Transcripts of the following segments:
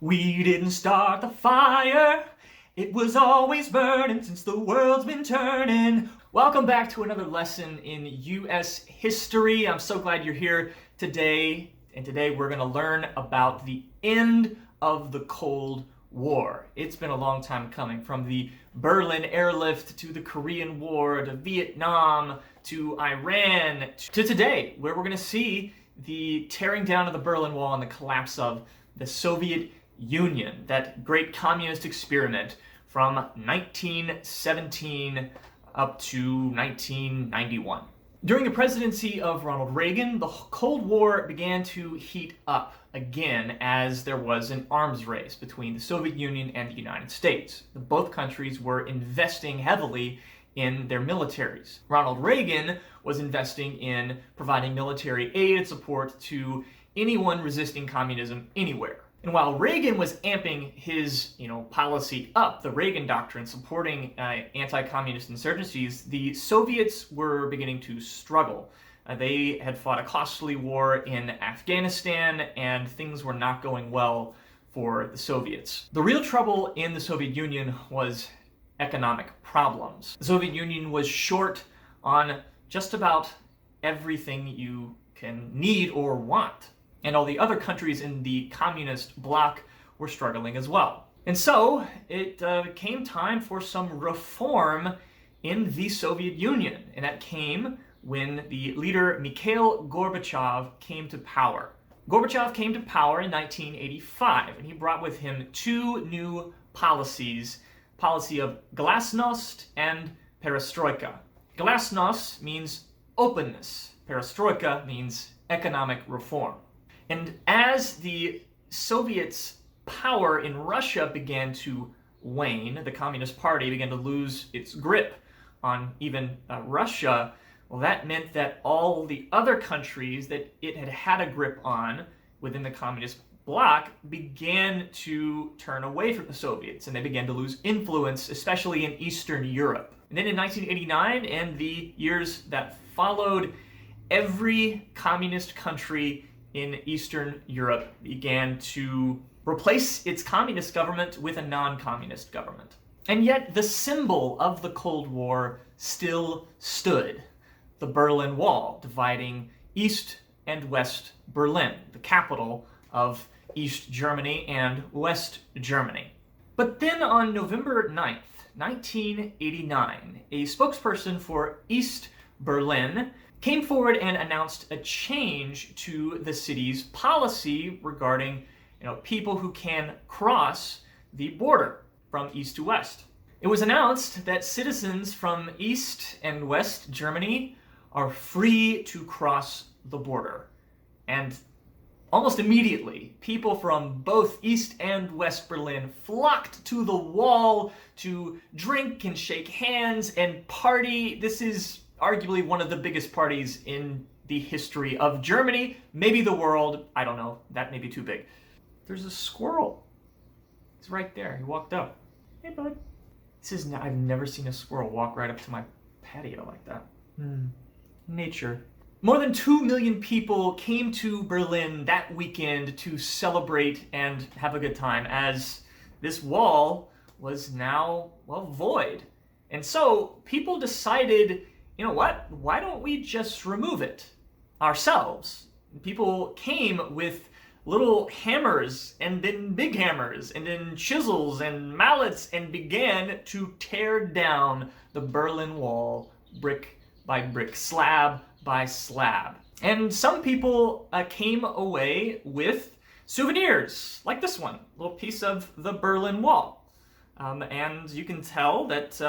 We didn't start the fire. It was always burning since the world's been turning. Welcome back to another lesson in U.S. history. I'm so glad you're here today. And today we're going to learn about the end of the Cold War. It's been a long time coming, from the Berlin airlift to the Korean War to Vietnam to Iran to today, where we're going to see the tearing down of the Berlin Wall and the collapse of the Soviet Union, that great communist experiment from 1917 up to 1991. During the presidency of Ronald Reagan, the Cold War began to heat up again as there was an arms race between the Soviet Union and the United States. Both countries were investing heavily in their militaries. Ronald Reagan was investing in providing military aid and support to anyone resisting communism anywhere. And while Reagan was amping his, policy up, the Reagan Doctrine, supporting anti-communist insurgencies, the Soviets were beginning to struggle. They had fought a costly war in Afghanistan, and things were not going well for the Soviets. The real trouble in the Soviet Union was economic problems. The Soviet Union was short on just about everything you can need or want. And all the other countries in the communist bloc were struggling as well. And so it came time for some reform in the Soviet Union. And that came when the leader Mikhail Gorbachev came to power. Gorbachev came to power in 1985, and he brought with him two new policies: policy of glasnost and perestroika. Glasnost means openness. Perestroika means economic reform. And as the Soviets' power in Russia began to wane, the Communist Party began to lose its grip on even Russia, well, that meant that all the other countries that it had had a grip on within the Communist bloc began to turn away from the Soviets, and they began to lose influence, especially in Eastern Europe. And then in 1989 and the years that followed, every communist country in Eastern Europe began to replace its communist government with a non-communist government. And yet the symbol of the Cold War still stood: the Berlin Wall, dividing East and West Berlin, the capital of East Germany and West Germany. But then on November 9th, 1989, a spokesperson for East Berlin came forward and announced a change to the city's policy regarding, people who can cross the border from east to west. It was announced that citizens from East and West Germany are free to cross the border. And almost immediately, people from both East and West Berlin flocked to the wall to drink and shake hands and party. This is arguably one of the biggest parties in the history of Germany, maybe the world. I don't know, that may be too big. There's a squirrel. He's right there. He walked up. Hey, bud. I've never seen a squirrel walk right up to my patio like that. Nature. More than 2 million people came to Berlin that weekend to celebrate and have a good time, as this wall was now, void. And so people decided, why don't we just remove it ourselves? People came with little hammers, and then big hammers, and then chisels and mallets, and began to tear down the Berlin Wall brick by brick, slab by slab. And some people came away with souvenirs, like this one, a little piece of the Berlin Wall. And you can tell that,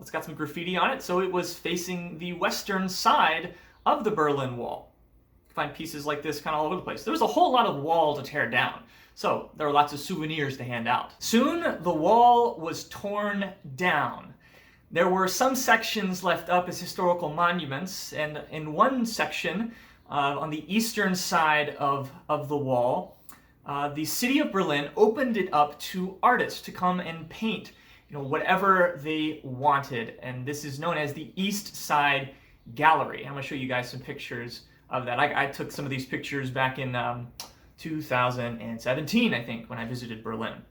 it's got some graffiti on it, so it was facing the western side of the Berlin Wall. You can find pieces like this kind of all over the place. There was a whole lot of wall to tear down, so there were lots of souvenirs to hand out. Soon, the wall was torn down. There were some sections left up as historical monuments, and in one section, on the eastern side of the wall, the city of Berlin opened it up to artists to come and paint, whatever they wanted. And this is known as the East Side Gallery. I'm going to show you guys some pictures of that. I took some of these pictures back in 2017, I think, when I visited Berlin.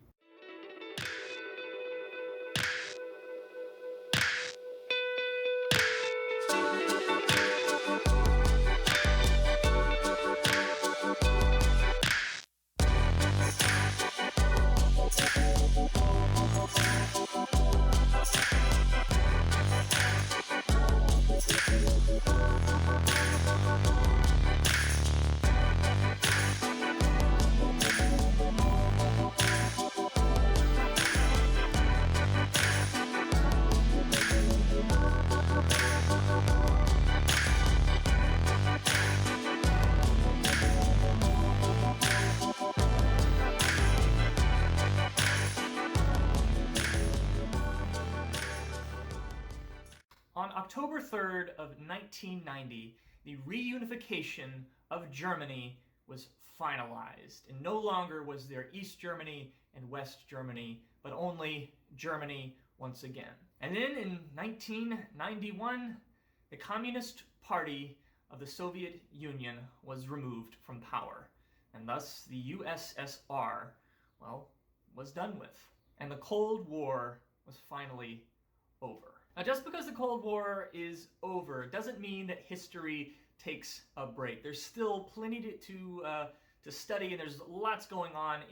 On October 3rd of 1990, the reunification of Germany was finalized, and no longer was there East Germany and West Germany, but only Germany once again. And then in 1991, the Communist Party of the Soviet Union was removed from power, and thus the USSR, well, was done with. And the Cold War was finally over. Now, just because the Cold War is over doesn't mean that history takes a break. There's still plenty to study, and there's lots going on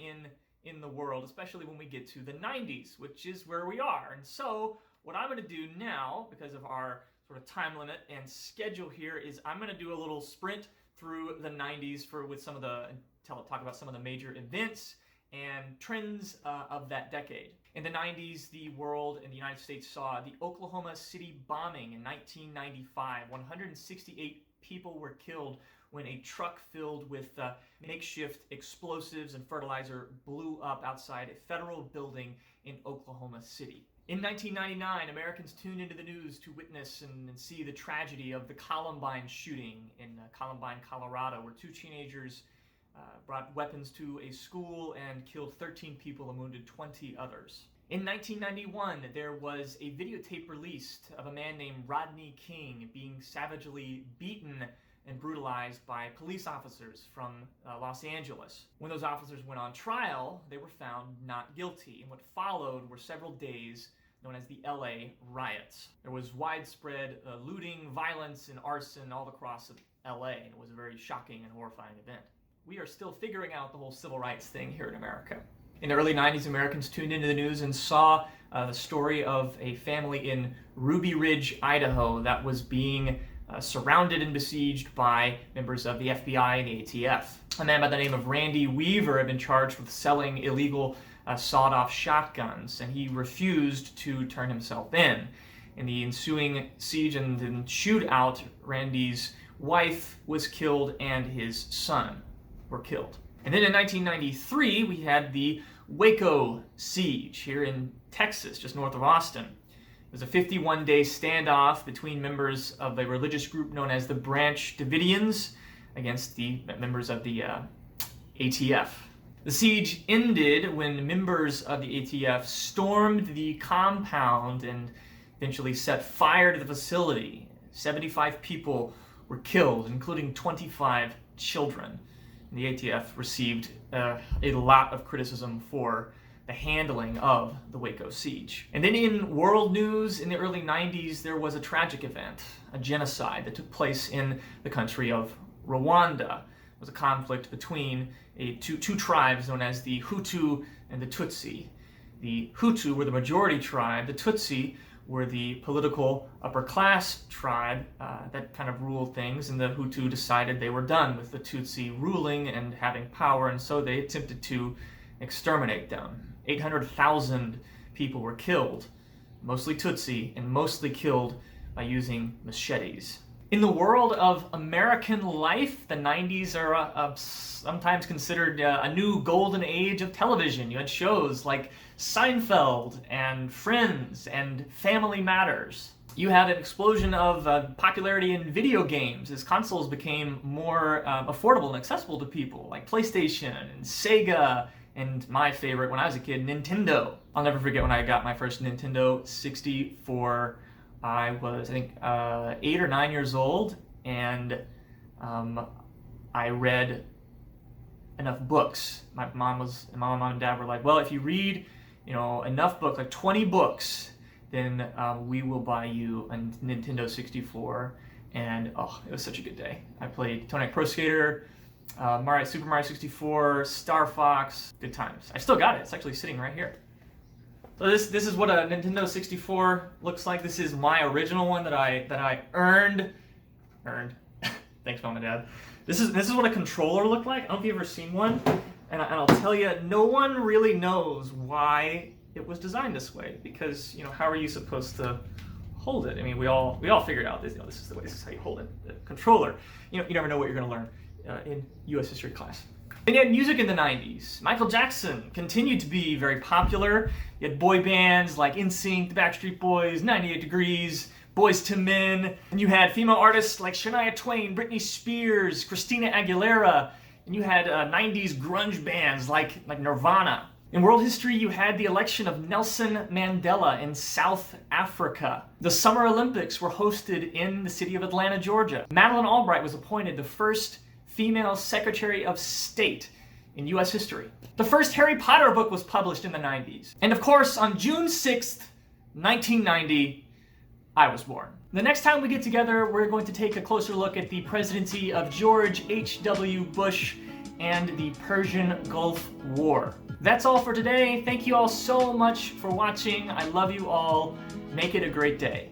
in the world, especially when we get to the 90s, which is where we are. And so what I'm going to do now, because of our sort of time limit and schedule here, is I'm going to do a little sprint through the 90s talk about some of the major events and trends of that decade. In the 90s, the world and the United States saw the Oklahoma City bombing in 1995. 168 people were killed when a truck filled with makeshift explosives and fertilizer blew up outside a federal building in Oklahoma City. In 1999, Americans tuned into the news to witness and see the tragedy of the Columbine shooting in Columbine, Colorado, where two teenagers brought weapons to a school and killed 13 people and wounded 20 others. In 1991, there was a videotape released of a man named Rodney King being savagely beaten and brutalized by police officers from Los Angeles. When those officers went on trial, they were found not guilty, and what followed were several days known as the LA riots. There was widespread looting, violence, and arson all across LA, and it was a very shocking and horrifying event. We are still figuring out the whole civil rights thing here in America. In the early 90s, Americans tuned into the news and saw the story of a family in Ruby Ridge, Idaho, that was being surrounded and besieged by members of the FBI and the ATF. A man by the name of Randy Weaver had been charged with selling illegal sawed-off shotguns, and he refused to turn himself in. In the ensuing siege and shootout, Randy's wife was killed and his son were killed. And then in 1993, we had the Waco siege here in Texas, just north of Austin. It was a 51-day standoff between members of a religious group known as the Branch Davidians against the members of the ATF. The siege ended when members of the ATF stormed the compound and eventually set fire to the facility. 75 people were killed, including 25 children. The ATF received a lot of criticism for the handling of the Waco siege. And then in world news in the early 90s, there was a tragic event, a genocide that took place in the country of Rwanda. It was a conflict between two tribes known as the Hutu and the Tutsi. The Hutu were the majority tribe. The Tutsi were the political upper class tribe that kind of ruled things, and the Hutu decided they were done with the Tutsi ruling and having power, and so they attempted to exterminate them. 800,000 people were killed, mostly Tutsi, and mostly killed by using machetes. In the world of American life, the 90s are sometimes considered a new golden age of television. You had shows like Seinfeld and Friends and Family Matters. You had an explosion of popularity in video games as consoles became more affordable and accessible to people, like PlayStation and Sega, and my favorite when I was a kid, Nintendo. I'll never forget when I got my first Nintendo 64. I was, 8 or 9 years old, and I read enough books. My mom and dad were like, well, if you read, enough books, like 20 books, then we will buy you a Nintendo 64. And it was such a good day. I played Tony Hawk Pro Skater, Super Mario 64, Star Fox. Good times. I still got it. It's actually sitting right here. So this is what a Nintendo 64 looks like. This is my original one that I earned. Thanks, Mom and Dad. This is what a controller looked like. I don't know if you've ever seen one, and I'll tell you, no one really knows why it was designed this way, because how are you supposed to hold it? I mean, we all figured out this. This is how you hold it. The controller. You never know what you're going to learn in U.S. history class. And yet, music in the 90s. Michael Jackson continued to be very popular. You had boy bands like NSYNC, the Backstreet Boys, 98 Degrees, Boyz II Men. And you had female artists like Shania Twain, Britney Spears, Christina Aguilera. And you had 90s grunge bands like Nirvana. In world history, you had the election of Nelson Mandela in South Africa. The Summer Olympics were hosted in the city of Atlanta, Georgia. Madeleine Albright was appointed the first female Secretary of State in U.S. history. The first Harry Potter book was published in the 90s. And of course, on June 6th, 1990, I was born. The next time we get together, we're going to take a closer look at the presidency of George H.W. Bush and the Persian Gulf War. That's all for today. Thank you all so much for watching. I love you all. Make it a great day.